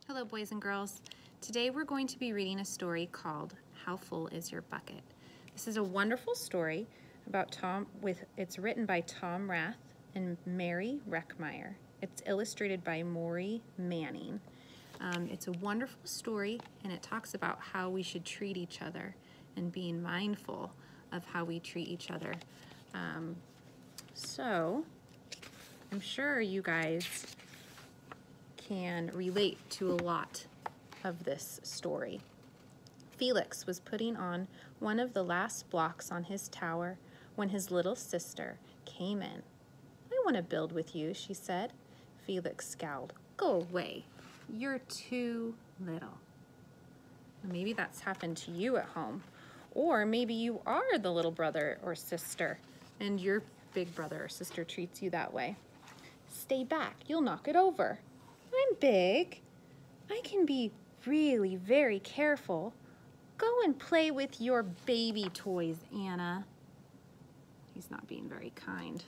Hello, boys and girls. Today we're going to be reading a story called How Full Is Your Bucket? This is a wonderful story about it's written by Tom Rath and Mary Reckmeyer. It's illustrated by Maury Manning. It's a wonderful story, and it talks about how we should treat each other and being mindful of how we treat each other. So I'm sure you guys can relate to a lot of this story. Felix was putting on one of the last blocks on his tower when his little sister came in. "I want to build with you," she said. Felix scowled. "Go away. You're too little." Maybe that's happened to you at home. Or maybe you are the little brother or sister and your big brother or sister treats you that way. "Stay back. You'll knock it over." "I'm big. I can be really very careful. Go and play with your baby toys, Anna." He's not being very kind.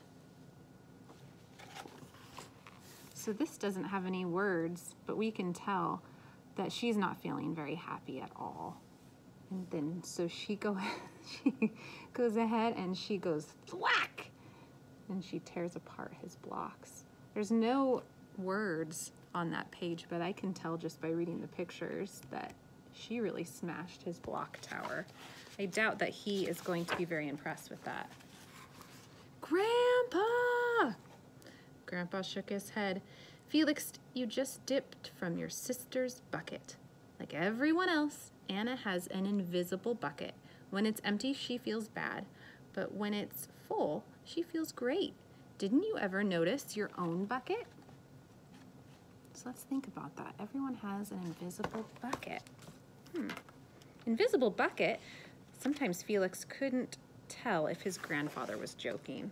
So this doesn't have any words, but we can tell that she's not feeling very happy at all. And then so she goes ahead and she goes thwack, and she tears apart his blocks. There's no words on that page, but I can tell just by reading the pictures that she really smashed his block tower. I doubt that he is going to be very impressed with that. "Grandpa!" Grandpa shook his head. "Felix, you just dipped from your sister's bucket. Like everyone else, Anna has an invisible bucket. When it's empty, she feels bad, but when it's full, she feels great. Didn't you ever notice your own bucket?" So let's think about that. Everyone has an invisible bucket. Invisible bucket? Sometimes Felix couldn't tell if his grandfather was joking.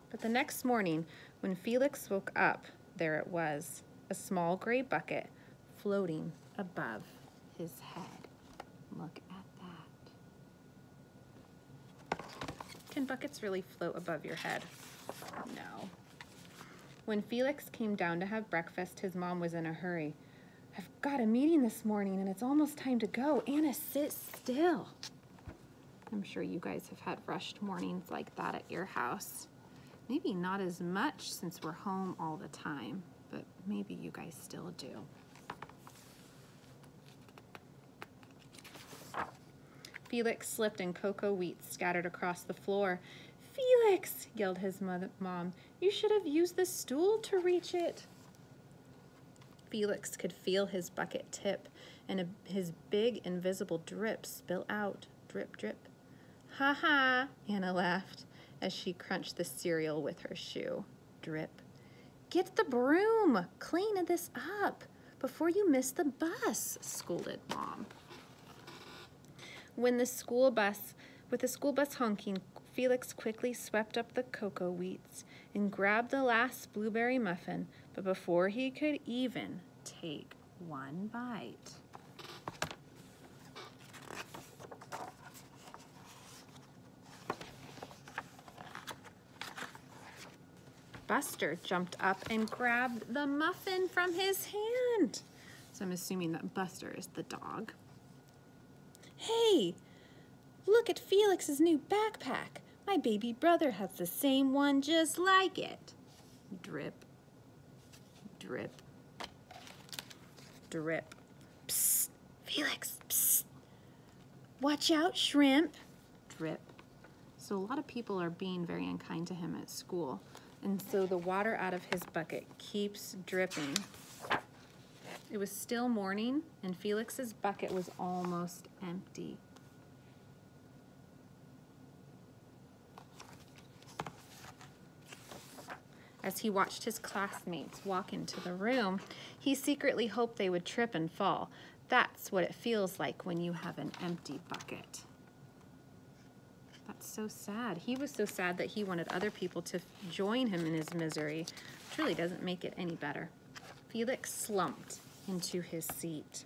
But the next morning, when Felix woke up, there it was, a small gray bucket floating above his head. Look at that. Can buckets really float above your head? No. When Felix came down to have breakfast, his mom was in a hurry. "I've got a meeting this morning and it's almost time to go. Anna, sit still." I'm sure you guys have had rushed mornings like that at your house. Maybe not as much since we're home all the time, but maybe you guys still do. Felix slipped and cocoa wheat scattered across the floor. "Felix," yelled his mom, "you should have used the stool to reach it." Felix could feel his bucket tip and his big invisible drip spill out. Drip, drip. "Ha ha," Anna laughed as she crunched the cereal with her shoe. Drip. "Get the broom. Clean this up before you miss the bus," scolded Mom. With the school bus honking, Felix quickly swept up the cocoa wheats and grabbed the last blueberry muffin, but before he could even take one bite, Buster jumped up and grabbed the muffin from his hand. So I'm assuming that Buster is the dog. "Hey, look at Felix's new backpack. My baby brother has the same one just like it." Drip, drip, drip. "Psst, Felix, psst. Watch out, shrimp." Drip. So a lot of people are being very unkind to him at school, and so the water out of his bucket keeps dripping. It was still morning, and Felix's bucket was almost empty. As he watched his classmates walk into the room, he secretly hoped they would trip and fall. That's what it feels like when you have an empty bucket. That's so sad. He was so sad that he wanted other people to join him in his misery. Which really doesn't make it any better. Felix slumped into his seat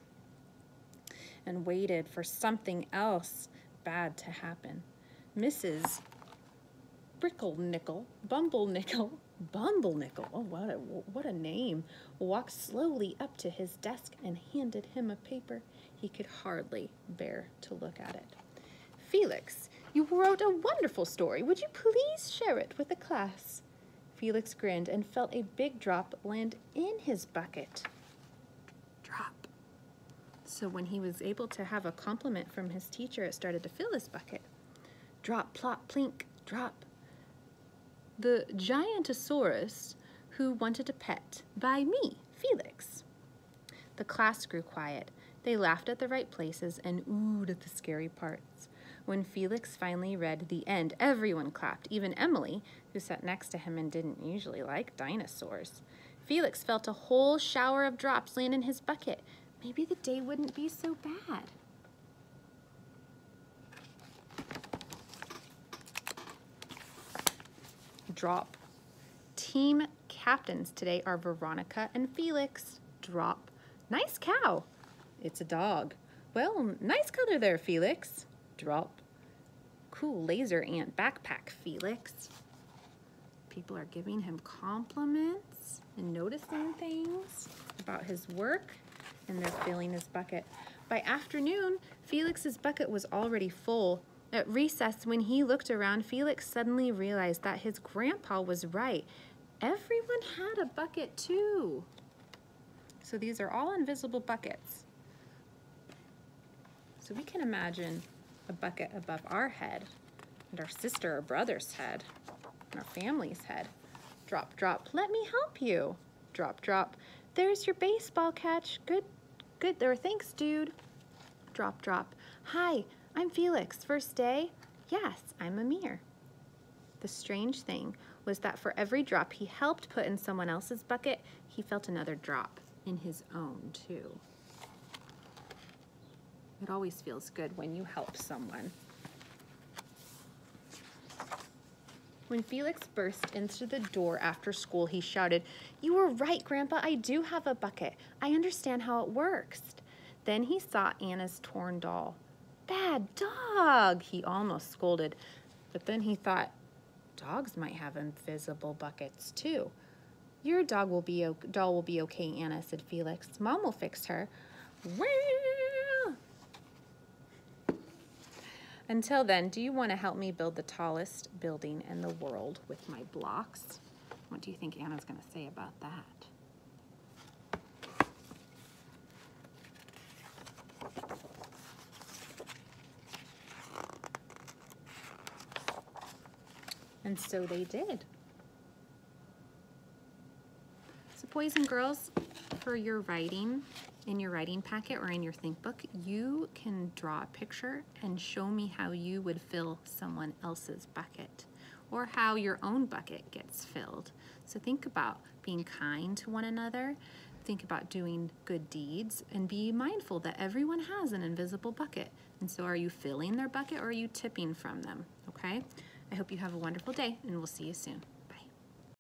and waited for something else bad to happen. Mrs. Bricklenickel, Bumblenickel, Bumblenickel, oh, what a name, walked slowly up to his desk and handed him a paper. He could hardly bear to look at it. Felix, you wrote a wonderful story. Would you please share it with the class? Felix grinned and felt a big drop land in his bucket. Drop. So when he was able to have a compliment from his teacher, it started to fill his bucket. Drop, plop, plink, drop. The Gigantosaurus who wanted a pet by me, Felix. The class grew quiet. They laughed at the right places and oohed at the scary parts. When Felix finally read the end, everyone clapped, even Emily, who sat next to him and didn't usually like dinosaurs. Felix felt a whole shower of drops land in his bucket. Maybe the day wouldn't be so bad. Drop. Team captains today are Veronica and Felix. Drop. Nice cow. It's a dog. Well, nice color there, Felix. Drop. Cool laser ant backpack, Felix. People are giving him compliments and noticing things about his work, and they're filling his bucket. By afternoon, Felix's bucket was already full. At recess, when he looked around, Felix suddenly realized that his grandpa was right. Everyone had a bucket too. So these are all invisible buckets. So we can imagine a bucket above our head, and our sister or brother's head, and our family's head. Drop, drop, let me help you. Drop, drop, there's your baseball catch. Good there, thanks, dude. Drop, drop, hi, I'm Felix, first day? Yes, I'm Amir. The strange thing was that for every drop he helped put in someone else's bucket, he felt another drop in his own too. It always feels good when you help someone. When Felix burst into the door after school, he shouted, "You were right, Grandpa, I do have a bucket. I understand how it works." Then he saw Anna's torn doll. "Bad dog," he almost scolded. But then he thought, dogs might have invisible buckets too. "Your doll will be okay, Anna," said Felix. "Mom will fix her." Well. Until then, do you want to help me build the tallest building in the world with my blocks? What do you think Anna's going to say about that? And so they did. So boys and girls, for your writing, in your writing packet or in your think book, you can draw a picture and show me how you would fill someone else's bucket or how your own bucket gets filled. So think about being kind to one another, think about doing good deeds, and be mindful that everyone has an invisible bucket. And so are you filling their bucket or are you tipping from them, okay? I hope you have a wonderful day, and we'll see you soon.